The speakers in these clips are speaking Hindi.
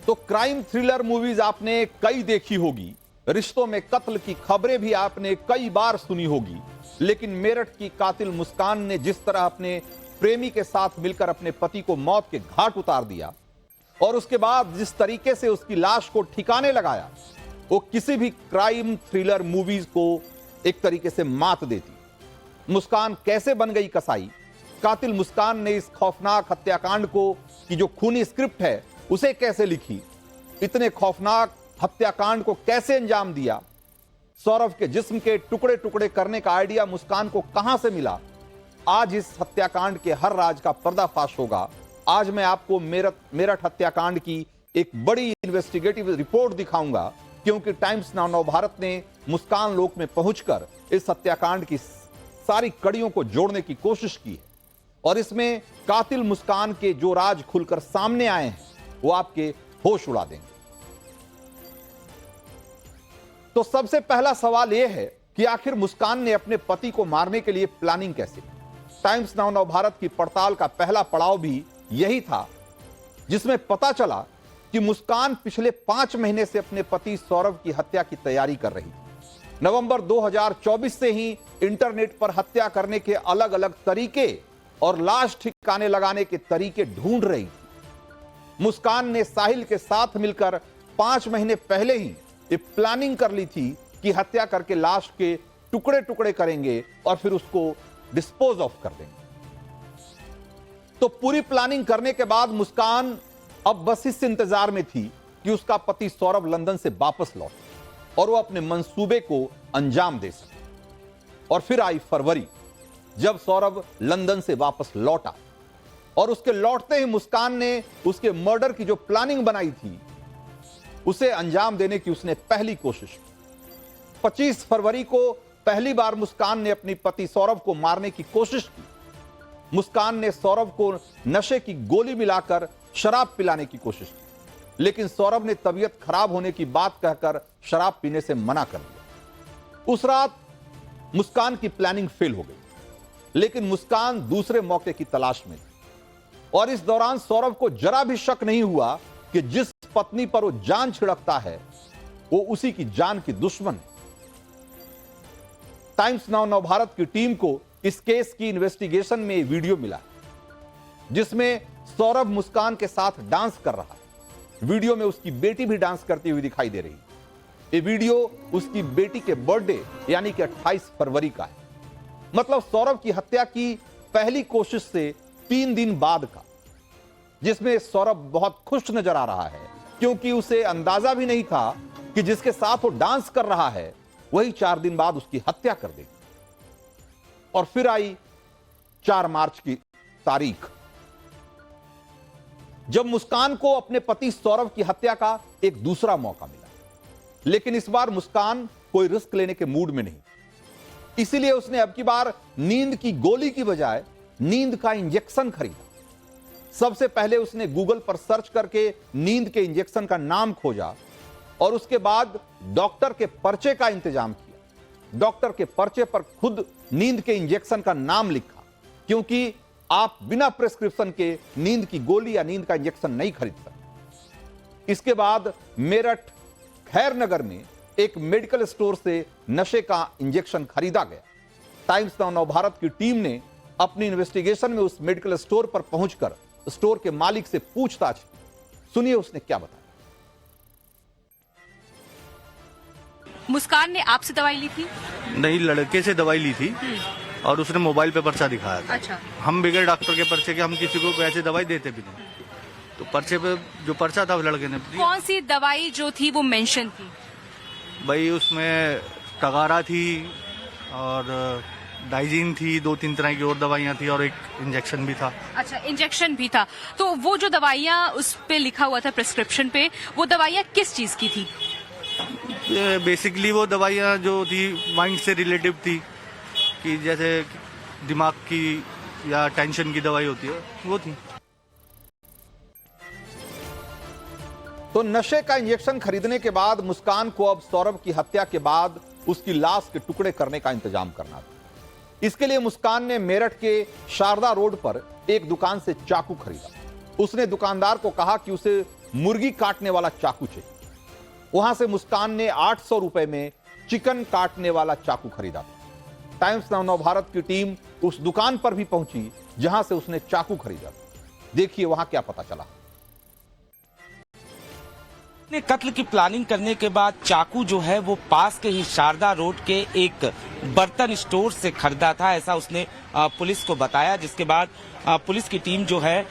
तो क्राइम थ्रिलर मूवीज आपने कई देखी होगी, रिश्तों में कत्ल की खबरें भी आपने कई बार सुनी होगी, लेकिन मेरठ की कातिल मुस्कान ने जिस तरह अपने प्रेमी के साथ मिलकर अपने पति को मौत के घाट उतार दिया और उसके बाद जिस तरीके से उसकी लाश को ठिकाने लगाया, वो किसी भी क्राइम थ्रिलर मूवीज को एक तरीके से मात देती। मुस्कान कैसे बन गई कसाई? कातिल मुस्कान ने इस खौफनाक हत्याकांड को की जो खूनी स्क्रिप्ट है उसे कैसे लिखी? इतने खौफनाक हत्याकांड को कैसे अंजाम दिया? सौरभ के जिस्म के टुकड़े टुकड़े करने का आइडिया मुस्कान को कहां से मिला? आज इस हत्याकांड के हर राज का पर्दाफाश होगा। आज मैं आपको मेरठ हत्याकांड की एक बड़ी इन्वेस्टिगेटिव रिपोर्ट दिखाऊंगा, क्योंकि टाइम्स नाउ नवभारत ने मुस्कान लोक में पहुंचकर इस हत्याकांड की सारी कड़ियों को जोड़ने की कोशिश की है और इसमें कातिल मुस्कान के जो राज खुलकर सामने आए हैं वो आपके होश उड़ा देंगे। तो सबसे पहला सवाल यह है कि आखिर मुस्कान ने अपने पति को मारने के लिए प्लानिंग कैसे की? टाइम्स नाउ नवभारत की पड़ताल का पहला पड़ाव भी यही था, जिसमें पता चला कि मुस्कान पिछले 5 महीने से अपने पति सौरभ की हत्या की तैयारी कर रही थी। नवंबर 2024 से ही इंटरनेट पर हत्या करने के अलग अलग तरीके और लाश ठिकाने लगाने के तरीके ढूंढ रही थी। मुस्कान ने साहिल के साथ मिलकर 5 महीने पहले ही ये प्लानिंग कर ली थी कि हत्या करके लाश के टुकड़े टुकड़े करेंगे और फिर उसको डिस्पोज ऑफ कर देंगे। तो पूरी प्लानिंग करने के बाद मुस्कान अब बस इस इंतजार में थी कि उसका पति सौरभ लंदन से वापस लौटे और वो अपने मंसूबे को अंजाम दे सके। और फिर आई फरवरी, जब सौरभ लंदन से वापस लौटा और उसके लौटते ही मुस्कान ने उसके मर्डर की जो प्लानिंग बनाई थी उसे अंजाम देने की उसने पहली कोशिश की। 25 फरवरी को पहली बार मुस्कान ने अपनी पति सौरभ को मारने की कोशिश की। मुस्कान ने सौरभ को नशे की गोली मिलाकर शराब पिलाने की कोशिश की, लेकिन सौरभ ने तबीयत खराब होने की बात कहकर शराब पीने से मना कर दिया। उस रात मुस्कान की प्लानिंग फेल हो गई, लेकिन मुस्कान दूसरे मौके की तलाश में थी और इस दौरान सौरभ को जरा भी शक नहीं हुआ कि जिस पत्नी पर वो जान छिड़कता है वो उसी की जान की दुश्मन है। टाइम्स नाउ नवभारत की टीम को इस केस की इन्वेस्टिगेशन में वीडियो मिला जिसमें सौरभ मुस्कान के साथ डांस कर रहा है। वीडियो में उसकी बेटी भी डांस करती हुई दिखाई दे रही है। ये वीडियो उसकी बेटी के बर्थडे यानी कि 28 फरवरी का है, मतलब सौरभ की हत्या की पहली कोशिश से 3 दिन बाद का, जिसमें सौरभ बहुत खुश नजर आ रहा है क्योंकि उसे अंदाजा भी नहीं था कि जिसके साथ वो डांस कर रहा है वही 4 दिन बाद उसकी हत्या कर देगी। और फिर आई 4 मार्च की तारीख, जब मुस्कान को अपने पति सौरभ की हत्या का एक दूसरा मौका मिला, लेकिन इस बार मुस्कान कोई रिस्क लेने के मूड में नहीं, इसीलिए उसने अब की बार नींद की गोली की बजाय नींद का इंजेक्शन खरीदा। सबसे पहले उसने गूगल पर सर्च करके नींद के इंजेक्शन का नाम खोजा और उसके बाद डॉक्टर के पर्चे का इंतजाम किया। डॉक्टर के पर्चे पर खुद नींद के इंजेक्शन का नाम लिखा, क्योंकि आप बिना प्रिस्क्रिप्शन के नींद की गोली या नींद का इंजेक्शन नहीं खरीद सकते। इसके बाद मेरठ खैर नगर में एक मेडिकल स्टोर से नशे का इंजेक्शन खरीदा गया। टाइम्स नाउ नवभारत की टीम ने अपनी इन्वेस्टिगेशन में उस मेडिकल स्टोर पर पहुंचकर स्टोर के मालिक से पूछताछ की। सुनिए उसने क्या बताया। मुस्कान ने आपसे दवाई ली थी? नहीं, लड़के से दवाई ली थी और उसने मोबाइल पे पर्चा दिखाया था। अच्छा। हम बगैर डॉक्टर के पर्चे के हम किसी को वैसे दवाई देते भी नहीं, तो पर्चे पे जो पर्चा था उस लड़के ने दिया। कौन सी दवाई जो थी वो मेंशन थी? भाई उसमें टगारा थी और डाइजीन थी, 2-3 तरह की और दवाइयाँ थी और एक इंजेक्शन भी था। अच्छा, इंजेक्शन भी था। तो वो जो दवाइयाँ उस पे लिखा हुआ था प्रिस्क्रिप्शन पे, वो दवाइयाँ किस चीज की थी? बेसिकली वो दवाइयाँ जो थी माइंड से रिलेटिव थी, कि जैसे दिमाग की या टेंशन की दवाई होती है वो थी। तो नशे का इंजेक्शन खरीदने के बाद मुस्कान को अब सौरभ की हत्या के बाद उसकी लाश के टुकड़े करने का इंतजाम करना था। इसके लिए मुस्कान ने मेरठ के शारदा रोड पर एक दुकान से चाकू खरीदा। उसने दुकानदार को कहा कि उसे मुर्गी काटने वाला चाकू चाहिए। वहां से मुस्कान ने 800 रुपए में चिकन काटने वाला चाकू खरीदा था। टाइम्स नाउ नवभारत की टीम उस दुकान पर भी पहुंची जहां से उसने चाकू खरीदा था। देखिए वहां क्या पता चला। ने कत्ल की प्लानिंग करने के बाद चाकू जो है वो पास के ही शारदा रोड के एक बर्तन स्टोर से खरीदा था, ऐसा उसने पुलिस को बताया। जिसके बाद पुलिस की टीम जो है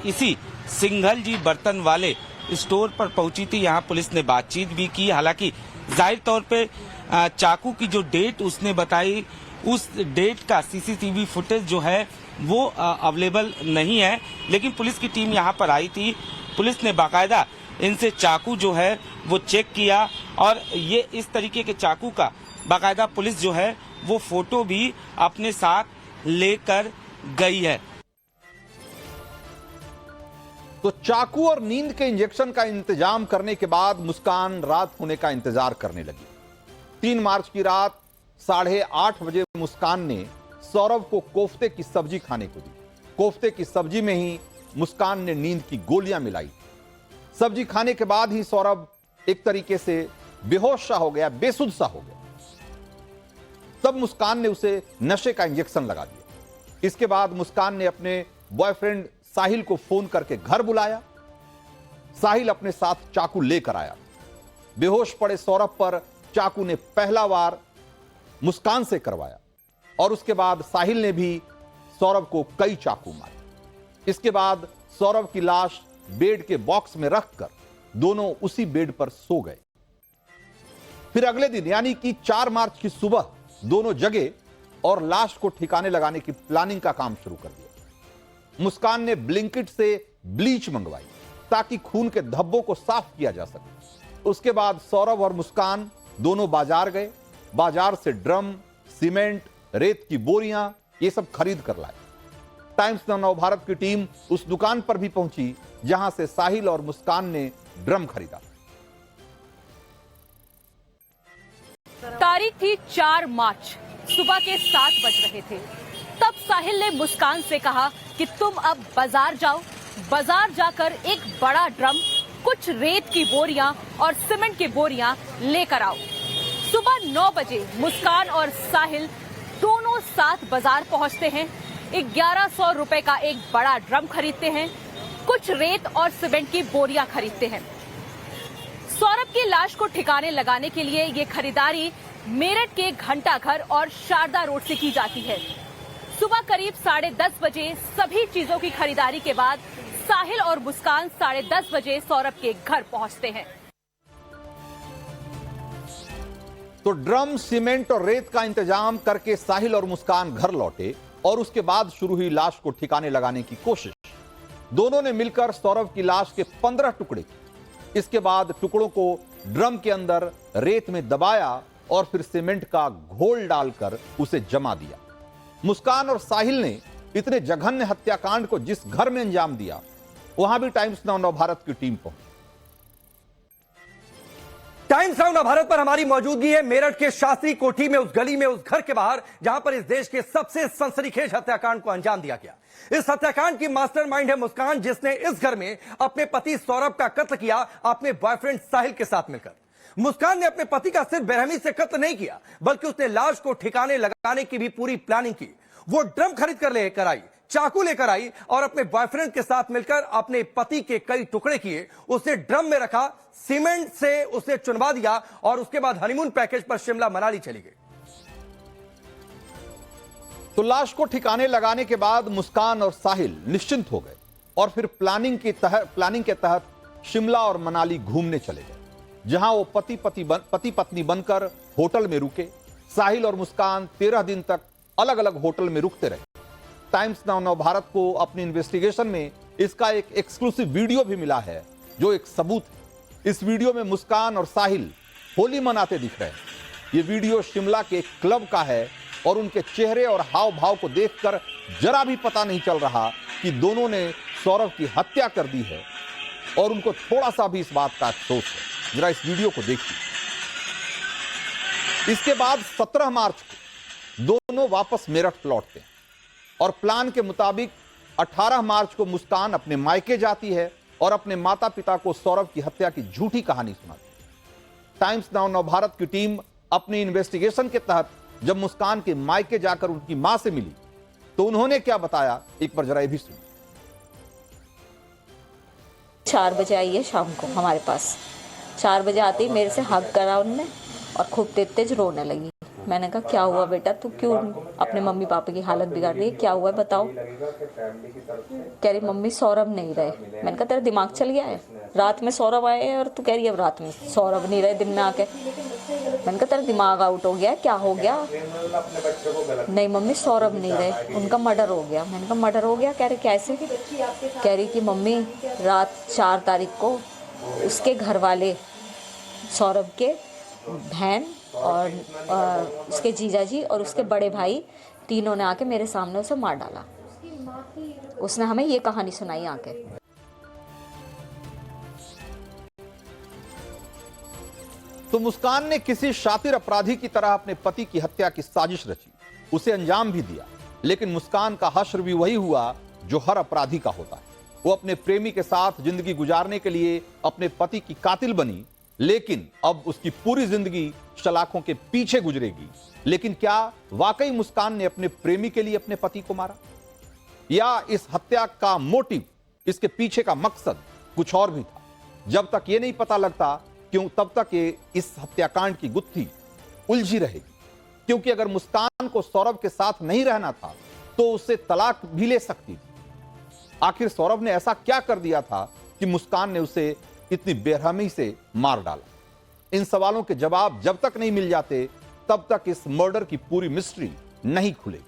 इसी सिंघल जी बर्तन वाले स्टोर पर पहुंची थी। यहाँ पुलिस ने बातचीत भी की। हालांकि जाहिर तौर पे चाकू की जो डेट उसने बताई, उस डेट का सीसीटीवी फुटेज जो है वो अवेलेबल नहीं है। लेकिन पुलिस की टीम यहाँ पर आई थी। पुलिस ने बाकायदा इनसे चाकू जो है वो चेक किया और ये इस तरीके के चाकू का बाकायदा पुलिस जो है वो फोटो भी अपने साथ लेकर गई है। तो चाकू और नींद के इंजेक्शन का इंतजाम करने के बाद मुस्कान रात होने का इंतजार करने लगी। 3 मार्च की रात 8:30 बजे मुस्कान ने सौरभ को कोफ्ते की सब्जी खाने को दी। कोफ्ते की सब्जी में ही मुस्कान ने नींद की गोलियां मिलाई। सब्जी खाने के बाद ही सौरभ एक तरीके से बेहोश सा हो गया, बेसुध सा हो गया। तब मुस्कान ने उसे नशे का इंजेक्शन लगा दिया। इसके बाद मुस्कान ने अपने बॉयफ्रेंड साहिल को फोन करके घर बुलाया। साहिल अपने साथ चाकू लेकर आया। बेहोश पड़े सौरभ पर चाकू ने पहला वार मुस्कान से करवाया और उसके बाद साहिल ने भी सौरभ को कई चाकू मारे। इसके बाद सौरभ की लाश बेड के बॉक्स में रखकर दोनों उसी बेड पर सो गए। फिर अगले दिन यानी कि 4 मार्च की सुबह दोनों जगे और लाश को ठिकाने लगाने की प्लानिंग का काम शुरू कर दिया। मुस्कान ने ब्लिंकिट से ब्लीच मंगवाई ताकि खून के धब्बों को साफ किया जा सके। उसके बाद सौरभ और मुस्कान दोनों बाजार गए। बाजार से ड्रम, सीमेंट, रेत की बोरियां ये सब खरीद कर लाए। टाइम्स नाउ नवभारत की टीम उस दुकान पर भी पहुंची जहां से साहिल और मुस्कान ने ड्रम खरीदा। तारीख थी 4 मार्च, सुबह के 7 बज रहे थे। तब साहिल ने मुस्कान से कहा कि तुम अब बाजार जाओ, बाजार जाकर एक बड़ा ड्रम, कुछ रेत की बोरियां और सीमेंट की बोरियां लेकर आओ। सुबह 9 बजे मुस्कान और साहिल दोनों साथ बाजार पहुंचते हैं। 1100 रुपए का एक बड़ा ड्रम खरीदते हैं, कुछ रेत और सीमेंट की बोरियां खरीदते हैं। सौरभ की लाश को ठिकाने लगाने के लिए ये खरीदारी मेरठ के घंटाघर और शारदा रोड से की जाती है। सुबह करीब 10:30 बजे सभी चीजों की खरीदारी के बाद साहिल और मुस्कान 10:30 बजे सौरभ के घर पहुंचते हैं। तो ड्रम, सीमेंट और रेत का इंतजाम करके साहिल और मुस्कान घर लौटे और उसके बाद शुरू हुई लाश को ठिकाने लगाने की कोशिश। दोनों ने मिलकर सौरभ की लाश के 15 टुकड़े किए। इसके बाद टुकड़ों को ड्रम के अंदर रेत में दबाया और फिर सीमेंट का घोल डालकर उसे जमा दिया। मुस्कान और साहिल ने इतने जघन्य हत्याकांड को जिस घर में अंजाम दिया, वहां भी टाइम्स नाउ नवभारत की टीम पहुंची। टाइम्स नाउ नवभारत पर हमारी मौजूदगी है मेरठ के शास्त्री कोठी में, उस गली में, उस घर के बाहर जहां पर इस देश के सबसे सनसनीखेज हत्याकांड को अंजाम दिया गया। इस हत्याकांड की मास्टरमाइंड है मुस्कान, जिसने इस घर में अपने पति सौरभ का कत्ल किया अपने बॉयफ्रेंड साहिल के साथ मिलकर। मुस्कान ने अपने पति का सिर्फ बेरहमी से कत्ल नहीं किया, बल्कि उसने लाश को ठिकाने लगाने की भी पूरी प्लानिंग की। वो ड्रम खरीद कर लेकर आई, चाकू लेकर आई और अपने बॉयफ्रेंड के साथ मिलकर अपने पति के कई टुकड़े किए, उसे ड्रम में रखा, सीमेंट से उसे चुनवा दिया और उसके बाद हनीमून पैकेज पर शिमला मनाली चली गई। तो लाश को ठिकाने लगाने के बाद मुस्कान और साहिल निश्चिंत हो गए और फिर प्लानिंग के तहत शिमला और मनाली घूमने चले गए, जहां वो पति पत्नी बनकर होटल में रुके। साहिल और मुस्कान 13 दिन तक अलग अलग होटल में रुकते रहे। टाइम्स नाउ नवभारत को अपनी इन्वेस्टिगेशन में इसका एक एक्सक्लूसिव वीडियो भी मिला है, जो एक सबूत है। इस वीडियो में मुस्कान और साहिल होली मनाते दिख रहे हैं। यह वीडियो शिमला के एक क्लब का है और उनके चेहरे और हाव भाव को देखकर जरा भी पता नहीं चल रहा कि दोनों ने सौरभ की हत्या कर दी है और उनको थोड़ा सा भी इस बात का अफसोस है। जरा इस वीडियो को देखिए। इसके बाद 17 मार्च को दोनों वापस मेरठ लौटते हैं और प्लान के मुताबिक 18 मार्च को मुस्कान अपने मायके जाती है और अपने माता पिता को सौरभ की हत्या की झूठी कहानी सुनाती। टाइम्स नाउ नवभारत की टीम अपनी इन्वेस्टिगेशन के तहत जब मुस्कान के मायके जाकर उनकी मां से मिली तो उन्होंने क्या बताया, एक बार जरा ये भी सुनिए। 4 बजे आई है शाम को हमारे पास। 4 बजे आते ही मेरे से हग करा उनने और खूब तेज तेज रोने लगी। मैंने कहा क्या हुआ बेटा, तू क्यों अपने मम्मी पापा की हालत बिगाड़ रही है, क्या हुआ है बताओ। कह रही मम्मी सौरभ नहीं रहे। मैंने कहा तेरा दिमाग चल गया है, रात में सौरभ आए हैं और तू कह रही है रात में सौरभ नहीं रहे, दिन में आके। मैंने कहा तेरा दिमाग आउट हो गया, क्या हो गया। नहीं मम्मी सौरभ नहीं रहे, उनका मर्डर हो गया। मैंने कहा मर्डर हो गया। कह रही कैसे। कह रही कि मम्मी रात 4 तारीख को उसके घर वाले सौरभ के बहन और उसके जीजाजी और उसके बड़े भाई तीनों ने आके मेरे सामने उसे मार डाला। उसने हमें ये कहानी सुनाई आके। तो मुस्कान ने किसी शातिर अपराधी की तरह अपने पति की हत्या की साजिश रची, उसे अंजाम भी दिया। लेकिन मुस्कान का हश्र भी वही हुआ जो हर अपराधी का होता है। वो अपने प्रेमी के साथ जिंदगी गुजारने के लिए अपने पति की कातिल बनी, लेकिन अब उसकी पूरी जिंदगी सलाखों के पीछे गुजरेगी। लेकिन क्या वाकई मुस्कान ने अपने प्रेमी के लिए अपने पति को मारा, या इस हत्या का मोटिव, इसके पीछे का मकसद कुछ और भी था? जब तक ये नहीं पता लगता क्यों, तब तक ये इस हत्याकांड की गुत्थी उलझी रहेगी। क्योंकि अगर मुस्कान को सौरभ के साथ नहीं रहना था तो उससे तलाक भी ले सकती थी। आखिर सौरभ ने ऐसा क्या कर दिया था कि मुस्कान ने उसे इतनी बेरहमी से मार डाला? इन सवालों के जवाब जब तक नहीं मिल जाते तब तक इस मर्डर की पूरी मिस्ट्री नहीं खुलेगी।